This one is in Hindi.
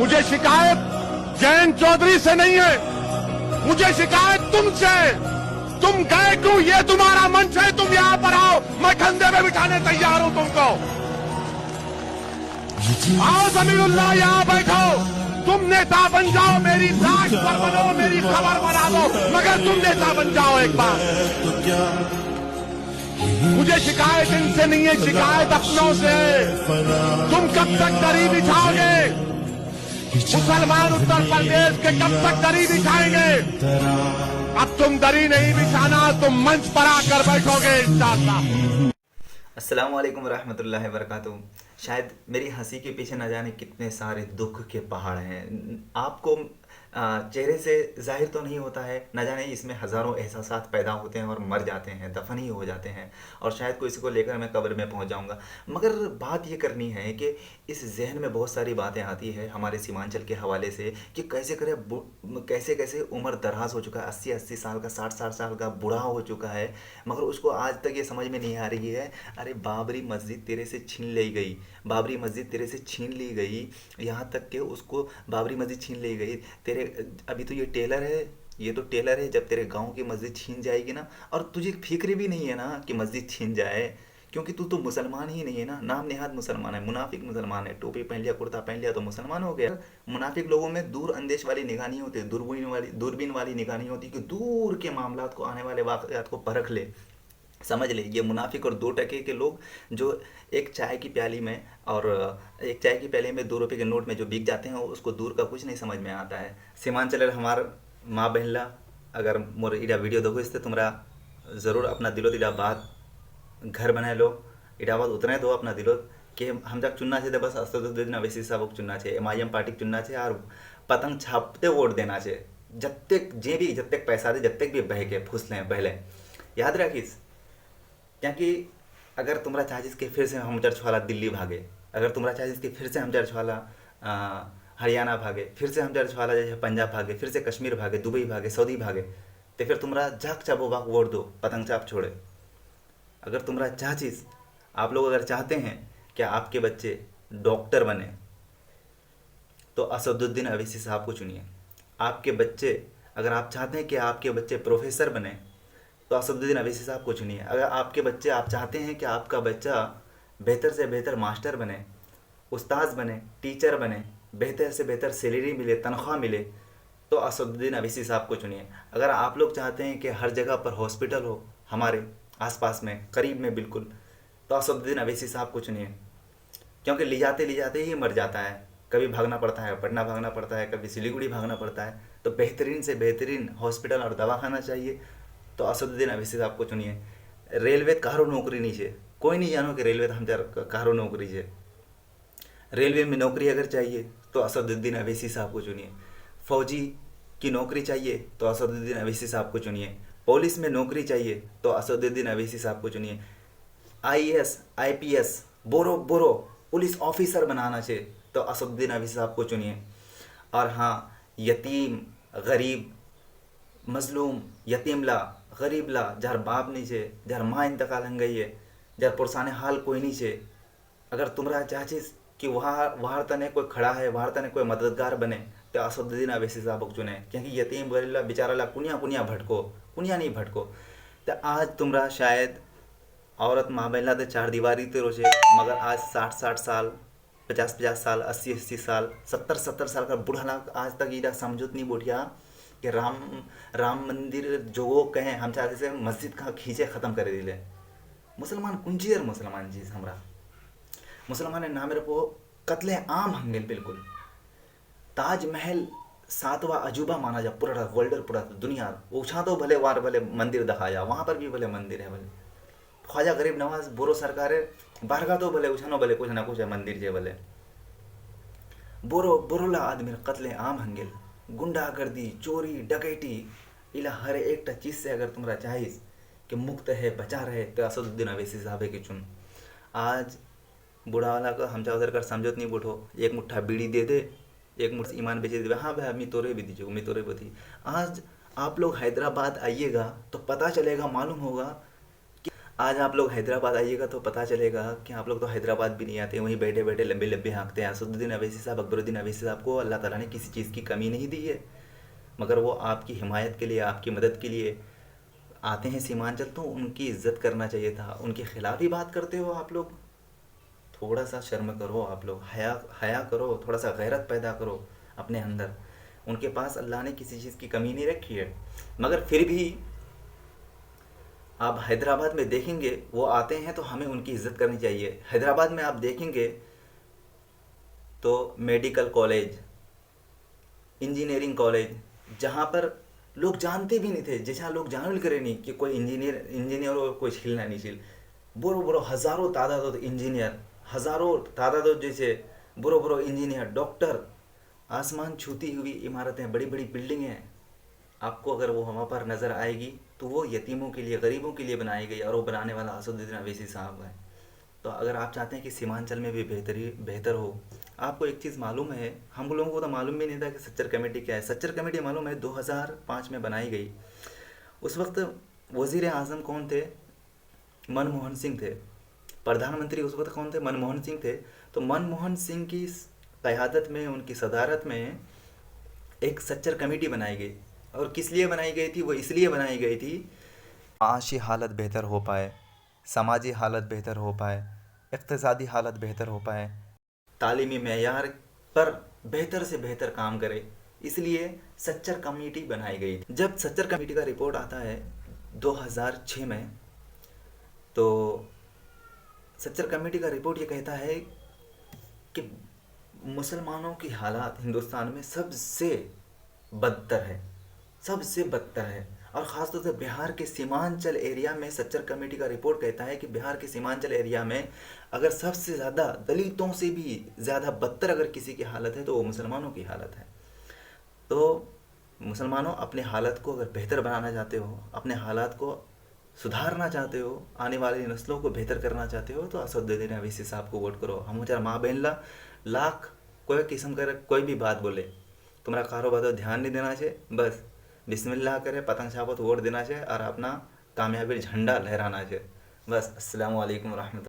मुझे शिकायत जयंत चौधरी से नहीं है, मुझे शिकायत तुमसे। तुम गए क्यों? ये तुम्हारा मंच है, तुम यहां पर आओ, मैं कंधे पे बिठाने तैयार हूं तुमको। आओ जमीरुल्लाह, यहां बैठो। तुम नेता बन जाओ, मेरी लाश पर बनो, मेरी खबर बना दो, मगर तुम नेता बन जाओ एक बार। मुझे शिकायत इनसे नहीं है, शिकायत अपनों से। तुम कब तक दरी बिछाओगे? मुसलमान उत्तर प्रदेश के कब तक दरी बिछाएंगे? अब तुम दरी नहीं बिछाना, तुम मंच पर आकर बैठोगे इंशाअल्लाह। अस्सलाम वालेकुम रहमतुल्लाहि वबरकातुहू। शायद मेरी हंसी के पीछे न जाने कितने सारे दुख के पहाड़ हैं। आपको चेहरे से जाहिर तो नहीं होता है, न जाने इसमें हज़ारों एहसासात पैदा होते हैं और मर जाते हैं, दफन ही हो जाते हैं, और शायद कोई इसको लेकर मैं कब्र में पहुंच जाऊंगा। मगर बात ये करनी है कि इस जहन में बहुत सारी बातें आती है हमारे सीमांचल के हवाले से कि कैसे कैसे कैसे उम्र दराज हो चुका है, 80-80 साल का, 60-60 साल का बूढ़ा हो चुका है, मगर उसको आज तक ये समझ में नहीं आ रही है, अरे बाबरी मस्जिद तेरे से छीन ली गई, बाबरी मस्जिद तेरे से छीन ली गई, यहाँ तक कि उसको बाबरी मस्जिद छीन ली गई। तेरे अभी तो ये टेलर है, ये तो टेलर है, जब तेरे गांव की मस्जिद छीन जाएगी ना, और तुझे फिक्र भी नहीं है ना कि मस्जिद छीन जाए, क्योंकि तू तो मुसलमान ही नहीं है ना, नाम नेहाद मुसलमान है, मुनाफिक मुसलमान है। टोपी पहन लिया, कुर्ता पहन लिया तो मुसलमान हो गया। मुनाफिक लोगों में दूर अंदेश वाली निगाह नहीं होती, दूरबीन वाली निगाह नहीं होती कि दूर के मामलात को, आने वाले वाक़यात को परख ले, समझ ले। ये मुनाफिक और 2 टके के लोग जो एक चाय की प्याली में और एक चाय की प्याली में 2 रुपये के नोट में जो बिक जाते हैं, उसको दूर का कुछ नहीं समझ में आता है। सीमांचल हमार माँ बहनला, अगर मोर इडा वीडियो देखो इससे तुमरा ज़रूर अपना दिलो दिला बात घर बनाए लो, इडा बात उतने दो अपना दिलो कि हम जब चुनना चाहिए बस असदुद्दीन अवैसी साहब को चुनना चाहिए, MIM पार्टी चुनना चाहिए और पतंग छापते वोट देना चाहिए। जत्तेक जे भी जत्तेक पैसा दे, जत्तेक भी बह के फुसलें बहले, याद रखिस। क्योंकि अगर तुम्हारा चाहजिस कि फिर से हम चर्चवाला दिल्ली भागे, अगर तुम्हारा चाहजिस कि फिर से हम चर्चवाला हरियाणा भागे, फिर से हम चर्चवाला जैसे पंजाब भागे, फिर से कश्मीर भागे, दुबई भागे, सऊदी भागे, तो फिर तुम्हारा जाक चाबो बाग वोट दो, पतंग चाप छोड़े। अगर तुम्हारा चाहजिस, आप लोग अगर चाहते हैं कि आपके बच्चे डॉक्टर बने तो असदुद्दीन अवैसी साहब को चुनिए। आपके बच्चे, अगर आप चाहते हैं कि आपके बच्चे प्रोफेसर बने तो असदुद्दीन अवैसी साहब को चुनिए। अगर आपके बच्चे, आप चाहते हैं कि आपका बच्चा बेहतर से बेहतर मास्टर बने, उस्ताद बने, टीचर बने, बेहतर से बेहतर सैलरी मिले, तनख्वाह मिले, तो असदुद्दीन अवैसी साहब को चुनिए। अगर आप लोग चाहते हैं कि हर जगह पर हॉस्पिटल हो हमारे आसपास में, करीब में बिल्कुल, तो असदुद्दीन अवैसी साहब को चुनिए। क्योंकि ले जाते ही मर जाता है, कभी भागना पड़ता है, पटना भागना पड़ता है, कभी सिलीगुड़ी भागना पड़ता है, तो बेहतरीन से बेहतरीन हॉस्पिटल और दवाखाना चाहिए तो असदुद्दीन अवैसी साहब को चुनिए। रेलवे कारो नौकरी नहीं है, कोई नहीं जानो कि रेलवे हम कारो नौकरी है। रेलवे में नौकरी अगर चाहिए तो असदुद्दीन अवैसी साहब को चुनिए। फौजी की नौकरी चाहिए तो असदुद्दीन अवैसी साहब को चुनिए। पुलिस में नौकरी चाहिए तो असदुद्दीन अवैसी साहब को चुनिए। IAS IPS बोरो पुलिस ऑफिसर बनाना चाहिए तो असदुद्दीन अवैसी साहब को चुनिए। और हाँ, यतीम, गरीब, मजलूम, यतीमला, गरीबला, जार बाप नहीं छे, जार माँ इंतकाल हंग गई है, जार पुरसाने हाल कोई नहीं छे, अगर तुम्हारा चाहचिस कि वहाँ तने कोई खड़ा है, वहाँ तने कोई मददगार बने तो असदुद्दीन अवैसी साहब को चुने। क्योंकि यतीम गरीबला बेचाराला कुनिया भटको, कुनिया नहीं भटको। तो आज तुम्हारा शायद औरत माँ बहला तो 4 दीवारी ते रोचे, मगर आज 60-60 साल, 50-50 साल, 80-80 साल, 70-70 साल का बूढ़ा आज तक इधर समझौत नहीं बोटिया कि राम मंदिर जो कहें हम चाहते से मस्जिद का खींचे ख़त्म कर दिले। मुसलमान कुंजीर मुसलमान जी हमरा मुसलमान नाम मेरे को कत्ले आम हंगेल बिल्कुल। ताजमहल 7वां अजूबा माना जा पूरा वर्ल्ड पूरा दुनिया, उछा तो भले वार भले मंदिर दिखाया, वहाँ पर भी भले मंदिर है, भले ख्वाजा गरीब नवाज बोरो सरकार है, बारगा तो भले उछानो भले कुछ ना कुछ है मंदिर जे भले। बोरोला आदमी कत्ले आम हंगेल, गुंडागर्दी, चोरी, डकैती, इला हर एक चीज़ से अगर तुम्हारा चाहिए कि मुक्त है, बचा रहे, तो असदुद्दीन अवैसी साहब के चुन। आज बूढ़ा वाला का हम उधर कर समझौत नहीं बैठो, एक मुट्ठा बीड़ी दे दे, एक मुट्ठा ईमान बेचे दे, हाँ भाई मैं तोरे भी दीजिए, मैं तोरे भी। आज आप लोग हैदराबाद आइएगा तो पता चलेगा, मालूम होगा कि आज आप लोग हैदराबाद आइएगा तो पता चलेगा कि आप लोग तो हैदराबाद भी नहीं आते, वहीं बैठे बैठे लंबे लंबे हाँकते हैं। असदुद्दीन अवैसी साहब, अकबरुद्दीन अवैसी साहब को अल्लाह ताला ने किसी चीज़ की कमी नहीं दी है, मगर वो आपकी हिमायत के लिए, आपकी मदद के लिए आते हैं सीमांचल, तो उनकी इज्जत करना चाहिए था। उनके खिलाफ ही बात करते हो आप लोग। थोड़ा सा शर्म करो आप लोग, हया करो, थोड़ा सा गैरत पैदा करो अपने अंदर। उनके पास अल्लाह ने किसी चीज़ की कमी नहीं रखी है, मगर फिर भी आप हैदराबाद में देखेंगे वो आते हैं तो हमें उनकी इज्जत करनी चाहिए। हैदराबाद में आप देखेंगे तो मेडिकल कॉलेज, इंजीनियरिंग कॉलेज, जहाँ पर लोग जानते भी नहीं थे, जैसा लोग जान भी करे नहीं कि कोई इंजीनियर और कोई छिलना नहीं छिल, बुरो बुरो हज़ारों तादाद इंजीनियर, हज़ारों तादाद जैसे बुरो बुरो इंजीनियर, डॉक्टर, आसमान छूती हुई इमारतें, बड़ी बड़ी बिल्डिंगें, आपको अगर वो वहाँ पर नज़र आएगी तो वो यतीमों के लिए, गरीबों के लिए बनाई गई, और वो बनाने वाला असदुद्दीन अवैसी साहब है। तो अगर आप चाहते हैं कि सीमांचल में भी बेहतर हो, आपको एक चीज़ मालूम है, हम लोगों को तो मालूम भी नहीं था कि सच्चर कमेटी क्या है। सच्चर कमेटी मालूम है 2005 में बनाई गई। उस वक्त वज़ीर आज़म कौन थे? मनमोहन सिंह थे। प्रधानमंत्री उस वक्त कौन थे? मनमोहन सिंह थे। तो मनमोहन सिंह की क़यादत में, उनकी सदारत में एक सच्चर कमेटी बनाई गई। और किस लिए बनाई गई थी? वो इसलिए बनाई गई थी माशी हालत बेहतर हो पाए, समाजी हालत बेहतर हो पाए, इक़्तिसादी हालत बेहतर हो पाए, तालीमी मेयार पर बेहतर से बेहतर काम करे, इसलिए सच्चर कमेटी बनाई गई। जब सच्चर कमेटी का रिपोर्ट आता है 2006 में, तो सच्चर कमेटी का रिपोर्ट ये कहता है कि मुसलमानों की हालात हिंदुस्तान में सबसे बदतर है, सबसे बदतर है। और ख़ासतौर से बिहार के सीमांचल एरिया में सच्चर कमेटी का रिपोर्ट कहता है कि बिहार के सीमांचल एरिया में अगर सबसे ज़्यादा, दलितों से भी ज़्यादा बदतर अगर किसी की हालत है तो वो मुसलमानों की हालत है। तो मुसलमानों, अपने हालत को अगर बेहतर बनाना चाहते हो, अपने हालात को सुधारना चाहते हो, आने वाली नस्लों को बेहतर करना चाहते हो, तो असदुद्दीन अवैसी साहब को वोट करो। हम चार माँ बहन ला लाख कोई किस्म कर कोई भी बात बोले, तुम्हारा कारोबार तो ध्यान नहीं देना चाहिए, बस बिस्मिल्लाह करे, पतंग छापो तो वोट देना चाहिए और अपना कामयाबी झंडा लहराना चाहिए। बस। अस्सलामु अलैकुम रहमतुल्लाह।